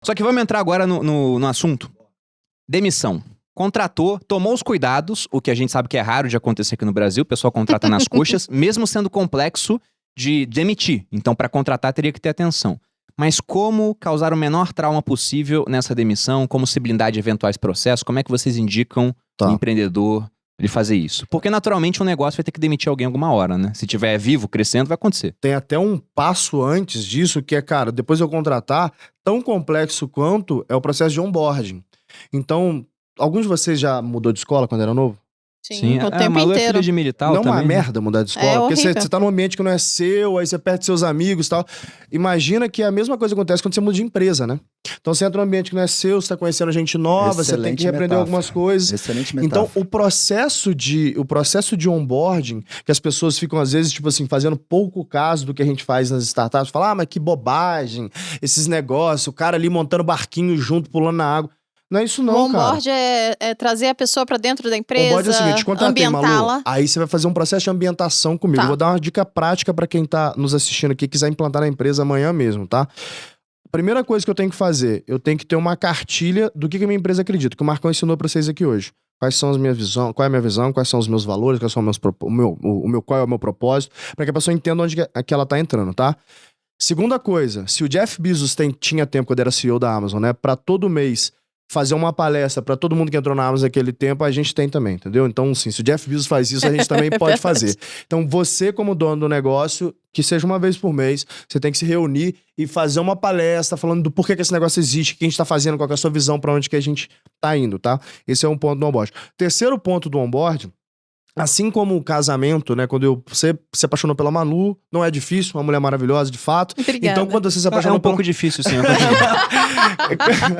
Só que vamos entrar agora no assunto. Demissão. Contratou, tomou os cuidados, o que a gente sabe que é raro de acontecer aqui no Brasil, o pessoal contrata nas coxas, mesmo sendo complexo de demitir. Então, para contratar, teria que ter atenção. Mas como causar o menor trauma possível nessa demissão? Como se blindar de eventuais processos? Como é que vocês indicam o empreendedor de fazer isso? Porque, naturalmente, um negócio vai ter que demitir alguém alguma hora, né? Se tiver vivo, crescendo, vai acontecer. Tem até um passo antes disso, que é, cara, depois de eu contratar, tão complexo quanto é o processo de onboarding. Então, alguns de vocês já mudou de escola quando era novo? Sim, o tempo Malu inteiro. é filha de militar Não é também, uma né? merda mudar de escola, porque você tá num ambiente que não é seu, aí você perde seus amigos e tal. Imagina que a mesma coisa acontece quando você muda de empresa, né? Então você entra num ambiente que não é seu, você tá conhecendo gente nova, você tem que reaprender algumas coisas. Excelente metáfora. Então o processo de onboarding, que as pessoas ficam às vezes, tipo assim, fazendo pouco caso do que a gente faz nas startups, falam, mas que bobagem, esses negócios, o cara ali montando barquinho junto, pulando na água. Não é isso não, cara. O onboard é trazer a pessoa pra dentro da empresa, o onboard é o seguinte, contratei, ambientá-la. Malu, aí você vai fazer um processo de ambientação comigo. Tá. Vou dar uma dica prática pra quem tá nos assistindo aqui e quiser implantar na empresa amanhã mesmo, tá? Primeira coisa que eu tenho que fazer, eu tenho que ter uma cartilha do que a minha empresa acredita, que o Marcão ensinou pra vocês aqui hoje. Quais são as minhas visões, qual é a minha visão, quais são os meus valores, quais são qual é o meu propósito, pra que a pessoa entenda onde que ela tá entrando, tá? Segunda coisa, se o Jeff Bezos tinha tempo quando era CEO da Amazon, né, pra todo mês fazer uma palestra pra todo mundo que entrou na Amazon naquele tempo, a gente tem também, entendeu? Então, sim, se o Jeff Bezos faz isso, a gente também pode fazer. Então, você como dono do negócio, que seja uma vez por mês, você tem que se reunir e fazer uma palestra falando do porquê que esse negócio existe, o que a gente tá fazendo, qual que é a sua visão, pra onde que a gente tá indo, tá? Esse é um ponto do onboard. Terceiro ponto do onboard, assim como o casamento, né? Quando você se apaixonou pela Manu, não é difícil, uma mulher maravilhosa, de fato. Obrigada. Então, quando você se apaixonou um pouco difícil, sim.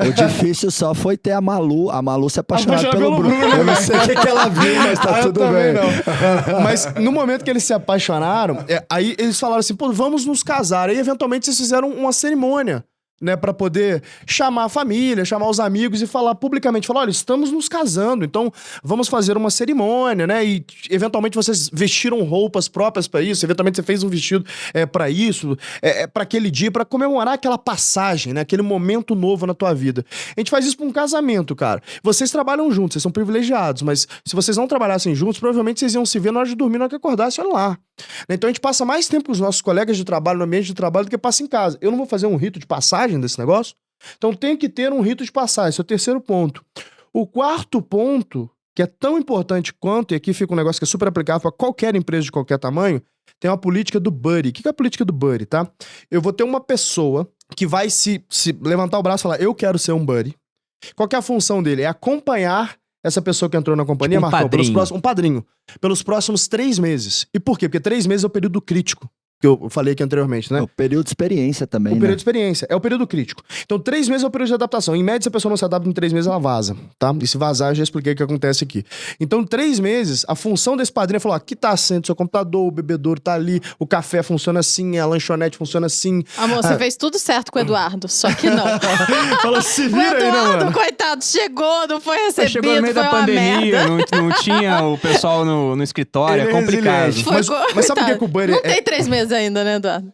O difícil só foi ter a Malu se apaixonar pelo Bruno. Bruno. Eu não sei o que ela viu, mas tá tudo bem. Não. Mas no momento que eles se apaixonaram, aí eles falaram assim, pô, vamos nos casar. Aí, eventualmente, eles fizeram uma cerimônia, né, pra poder chamar a família, chamar os amigos e falar publicamente, falar, olha, estamos nos casando, então vamos fazer uma cerimônia, né, e eventualmente vocês vestiram roupas próprias pra isso, eventualmente você fez um vestido pra isso, pra aquele dia, pra comemorar aquela passagem, né, aquele momento novo na tua vida. A gente faz isso pra um casamento, cara. Vocês trabalham juntos, vocês são privilegiados, mas se vocês não trabalhassem juntos, provavelmente vocês iam se ver na hora de dormir, na hora que acordasse, olha lá. Então a gente passa mais tempo com os nossos colegas de trabalho, no ambiente de trabalho, do que passa em casa. Eu não vou fazer um rito de passagem desse negócio? Então tem que ter um rito de passagem, esse é o terceiro ponto. O quarto ponto, que é tão importante quanto, e aqui fica um negócio que é super aplicável para qualquer empresa de qualquer tamanho, tem uma política do buddy. O que é a política do buddy, tá? Eu vou ter uma pessoa que vai se levantar o braço e falar, eu quero ser um buddy. Qual que é a função dele? É acompanhar essa pessoa que entrou na companhia, tipo Marcão, um padrinho, pelos próximos 3 meses. E por quê? Porque 3 meses é o período crítico, que eu falei aqui anteriormente, né? O período de experiência também, O período de experiência, é o período crítico. Então, 3 meses é o período de adaptação. Em média, se a pessoa não se adapta em 3 meses, ela vaza, tá? E se vazar, eu já expliquei o que acontece aqui. Então, 3 meses, a função desse padrinho é falar, aqui tá assento, seu computador, o bebedouro tá ali, o café funciona assim, a lanchonete funciona assim. Amor, você fez tudo certo com o Eduardo, só que não. Fala, se O vira aí, né, Eduardo, mano? coitado, chegou, não foi recebido, Chegou no meio foi da uma pandemia, merda. não tinha o pessoal no escritório, Ele é é complicado. resiliente. Mas sabe por que o buddy Não tem 3 meses ainda, né, Eduardo?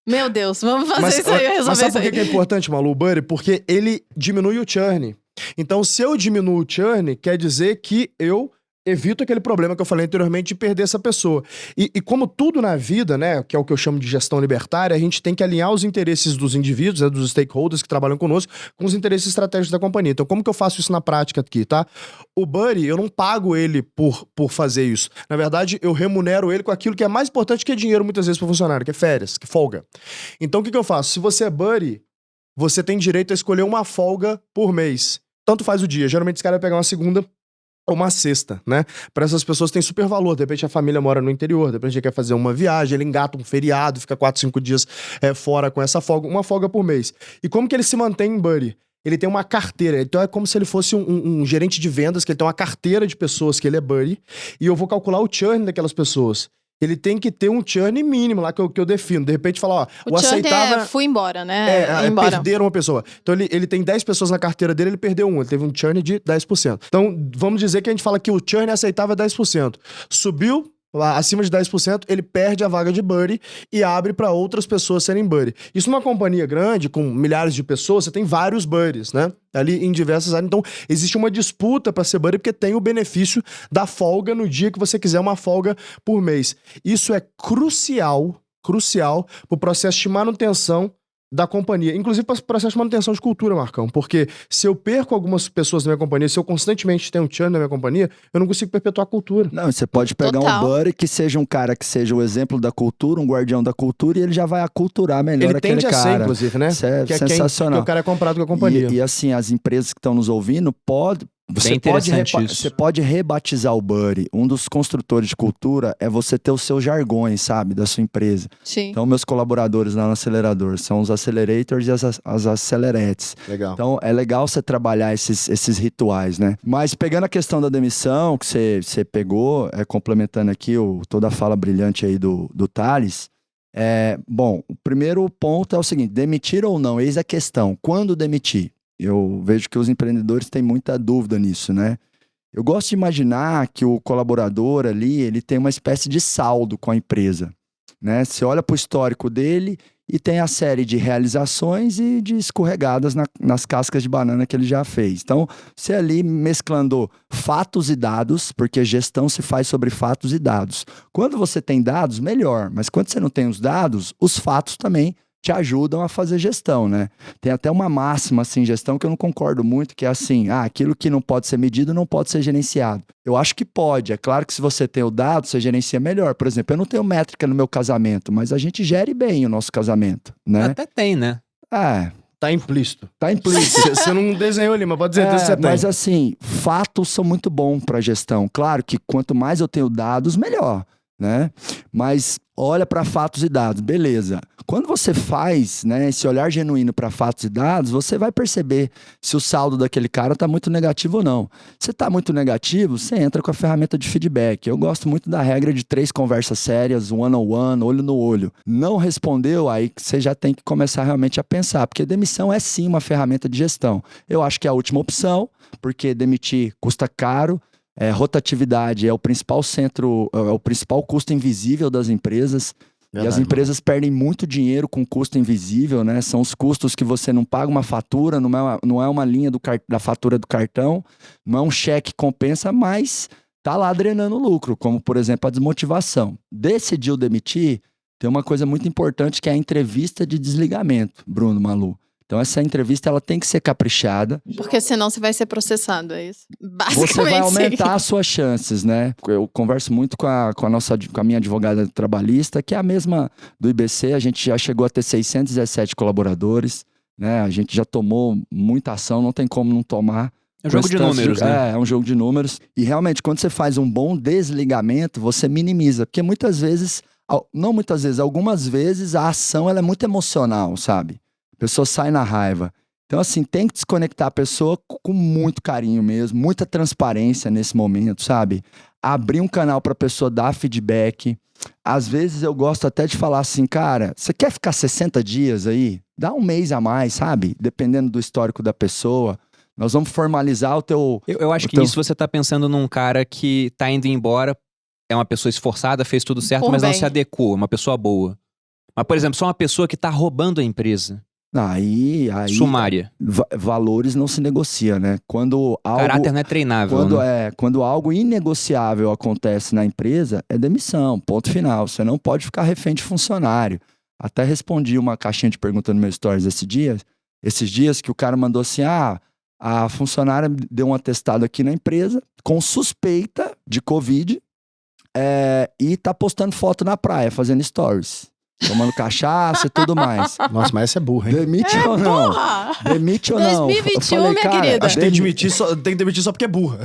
Meu Deus, vamos fazer isso aí, resolver mas sabe isso por aí. que é importante, Malu, o buddy? Porque ele diminui o churn. Então, se eu diminuo o churn, quer dizer que eu evito aquele problema que eu falei anteriormente de perder essa pessoa. E como tudo na vida, né, que é o que eu chamo de gestão libertária, a gente tem que alinhar os interesses dos indivíduos, né, dos stakeholders que trabalham conosco, com os interesses estratégicos da companhia. Então, como que eu faço isso na prática aqui, tá? O buddy, eu não pago ele por fazer isso. Na verdade, eu remunero ele com aquilo que é mais importante que dinheiro, muitas vezes, para o funcionário, que é férias, que é folga. Então, o que eu faço? Se você é buddy, você tem direito a escolher uma folga por mês. Tanto faz o dia. Geralmente, esse cara vai pegar uma segunda ou uma sexta, né? Para essas pessoas tem super valor. De repente a família mora no interior, de repente ele quer fazer uma viagem, ele engata um feriado, fica 4, 5 dias fora com essa folga, uma folga por mês. E como que ele se mantém em buddy? Ele tem uma carteira, então é como se ele fosse um gerente de vendas, que ele tem uma carteira de pessoas que ele é buddy, e eu vou calcular o churn daquelas pessoas. Ele tem que ter um churn mínimo lá que eu defino. De repente, falar, ó, o aceitável... fui embora, né? Perder uma pessoa. Então, ele tem 10 pessoas na carteira dele, ele perdeu um. Ele teve um churn de 10%. Então, vamos dizer que a gente fala que o churn aceitável é 10%. Subiu acima de 10%, ele perde a vaga de buddy e abre para outras pessoas serem buddy. Isso numa companhia grande, com milhares de pessoas, você tem vários buddies, né? Ali em diversas áreas. Então, existe uma disputa para ser buddy porque tem o benefício da folga no dia que você quiser, uma folga por mês. Isso é crucial pro processo de manutenção da companhia, inclusive para o processo de manutenção de cultura, Marcão, porque se eu perco algumas pessoas na minha companhia, se eu constantemente tenho um churn na minha companhia, eu não consigo perpetuar a cultura. Não, você pode pegar Total. um buddy que seja um cara que seja o exemplo da cultura, um guardião da cultura, e ele já vai aculturar melhor Ele aquele tende a cara. ser, inclusive, né? Isso é que sensacional. que o cara é comprado com a companhia. E assim, as empresas que estão nos ouvindo, Bem interessante isso. você pode rebatizar o buddy. Um dos construtores de cultura é você ter os seus jargões, sabe, da sua empresa. Sim. Então, meus colaboradores lá no acelerador são os accelerators e as aceleretes. Legal. Então, é legal você trabalhar esses rituais, né? Mas pegando a questão da demissão, que você pegou, complementando aqui toda a fala brilhante aí do Thales, bom, o primeiro ponto é o seguinte, demitir ou não, eis a questão, quando demitir? Eu vejo que os empreendedores têm muita dúvida nisso, né? Eu gosto de imaginar que o colaborador ali, ele tem uma espécie de saldo com a empresa, né? Você olha para o histórico dele e tem a série de realizações e de escorregadas nas cascas de banana que ele já fez. Então, você ali mesclando fatos e dados, porque gestão se faz sobre fatos e dados. Quando você tem dados, melhor. Mas quando você não tem os dados, os fatos também te ajudam a fazer gestão, né? Tem até uma máxima, assim, gestão que eu não concordo muito, que é assim, aquilo que não pode ser medido não pode ser gerenciado. Eu acho que pode. É claro que se você tem o dado, você gerencia melhor. Por exemplo, eu não tenho métrica no meu casamento, mas a gente gere bem o nosso casamento, né? Até tem, né? Tá implícito. Tá implícito. Você não desenhou ali, mas pode dizer que você tem. Mas assim, fatos são muito bons para gestão. Claro que quanto mais eu tenho dados, melhor, né? Mas olha para fatos e dados, beleza. Quando você faz, né, esse olhar genuíno para fatos e dados, você vai perceber se o saldo daquele cara está muito negativo ou não. Se está muito negativo, você entra com a ferramenta de feedback. Eu gosto muito da regra de 3 conversas sérias, one-on-one, olho no olho. Não respondeu, aí você já tem que começar realmente a pensar, porque demissão é sim uma ferramenta de gestão. Eu acho que é a última opção, porque demitir custa caro. Rotatividade é o principal custo invisível das empresas. Verdade, e as empresas perdem muito dinheiro com custo invisível, né? São os custos que você não paga uma fatura, não é uma linha da fatura do cartão, não é um cheque que compensa, mas tá lá drenando lucro, como por exemplo a desmotivação. Decidiu demitir, tem uma coisa muito importante que é a entrevista de desligamento, Bruno, Malu. Então essa entrevista ela tem que ser caprichada. Porque senão você vai ser processado, é isso? Basicamente, Você vai aumentar sim. as suas chances, né? Eu converso muito com a minha advogada trabalhista, que é a mesma do IBC. A gente já chegou a ter 617 colaboradores, né? A gente já tomou muita ação, não tem como não tomar. É um jogo de números, né? É um jogo de números. E realmente, quando você faz um bom desligamento, você minimiza. Porque muitas vezes, não muitas vezes, algumas vezes a ação ela é muito emocional, sabe? A pessoa sai na raiva. Então, assim, tem que desconectar a pessoa com muito carinho mesmo, muita transparência nesse momento, sabe? Abrir um canal para a pessoa dar feedback. Às vezes eu gosto até de falar assim, cara, você quer ficar 60 dias aí? Dá um mês a mais, sabe? Dependendo do histórico da pessoa. Nós vamos formalizar o teu... Eu acho que nisso você tá pensando num cara que tá indo embora, é uma pessoa esforçada, fez tudo certo, Por mas não bem. se adequou, uma pessoa boa. Mas, por exemplo, só uma pessoa que tá roubando a empresa. Aí Sumária. valores não se negocia, né? Quando algo... Caráter não é treinável, né? Quando algo inegociável acontece na empresa, é demissão, ponto final. Você não pode ficar refém de funcionário. Até respondi uma caixinha de perguntas no meu stories esses dias que o cara mandou assim, a funcionária deu um atestado aqui na empresa com suspeita de Covid e tá postando foto na praia, fazendo stories. Tomando cachaça e tudo mais. Nossa, mas essa é burra, hein? Demite ou não? Porra! Demite ou não? 2021, minha querida. Acho que tem que demitir só porque é burra.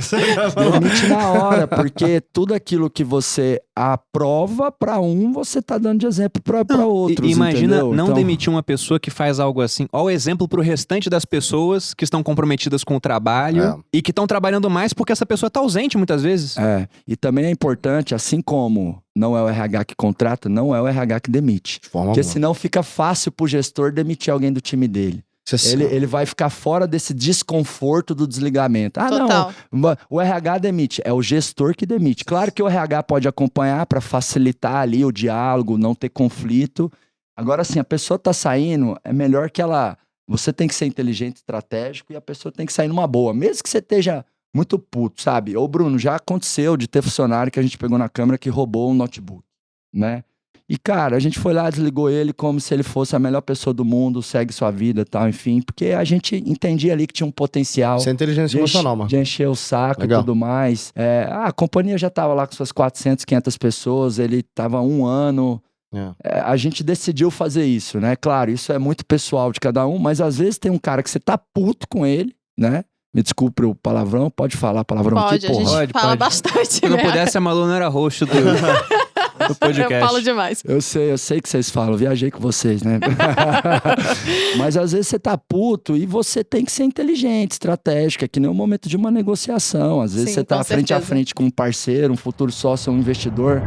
Demite na hora, porque tudo aquilo que você aprova pra você tá dando de exemplo pra outros, E imagina entendeu? não Então, demitir uma pessoa que faz algo assim. Olha o exemplo pro restante das pessoas que estão comprometidas com o trabalho e que estão trabalhando mais porque essa pessoa tá ausente muitas vezes. E também é importante, assim como não é o RH que contrata, não é o RH que demite. De forma Porque alguma. senão fica fácil pro gestor demitir alguém do time dele. Ele vai ficar fora desse desconforto do desligamento. Total. Não, o RH demite. É o gestor que demite. Claro que o RH pode acompanhar para facilitar ali o diálogo, não ter conflito. Agora, assim, a pessoa tá saindo, é melhor que ela... Você tem que ser inteligente, estratégico, e a pessoa tem que sair numa boa. Mesmo que você esteja muito puto, sabe? Ô, Bruno, já aconteceu de ter funcionário que a gente pegou na câmera que roubou um notebook, né? E, cara, a gente foi lá, desligou ele como se ele fosse a melhor pessoa do mundo, segue sua vida e tal, enfim. Porque a gente entendia ali que tinha um potencial Isso é inteligência emocional, mano. de encher o saco Legal. e tudo mais. A companhia já tava lá com suas 400, 500 pessoas, ele tava 1 ano... a gente decidiu fazer isso, né? Claro, isso é muito pessoal de cada um, mas às vezes tem um cara que você tá puto com ele, né? Me desculpe o palavrão, pode falar palavrão Pode, aqui, a porra? gente fala bastante. Se não né? pudesse, a Malu não era host do podcast. Eu falo demais. Eu sei que vocês falam, viajei com vocês, né? Mas às vezes você tá puto e você tem que ser inteligente, estratégico, é que nem o momento de uma negociação. Às vezes Sim, você tá com frente a certeza. frente com um parceiro, um futuro sócio, um investidor.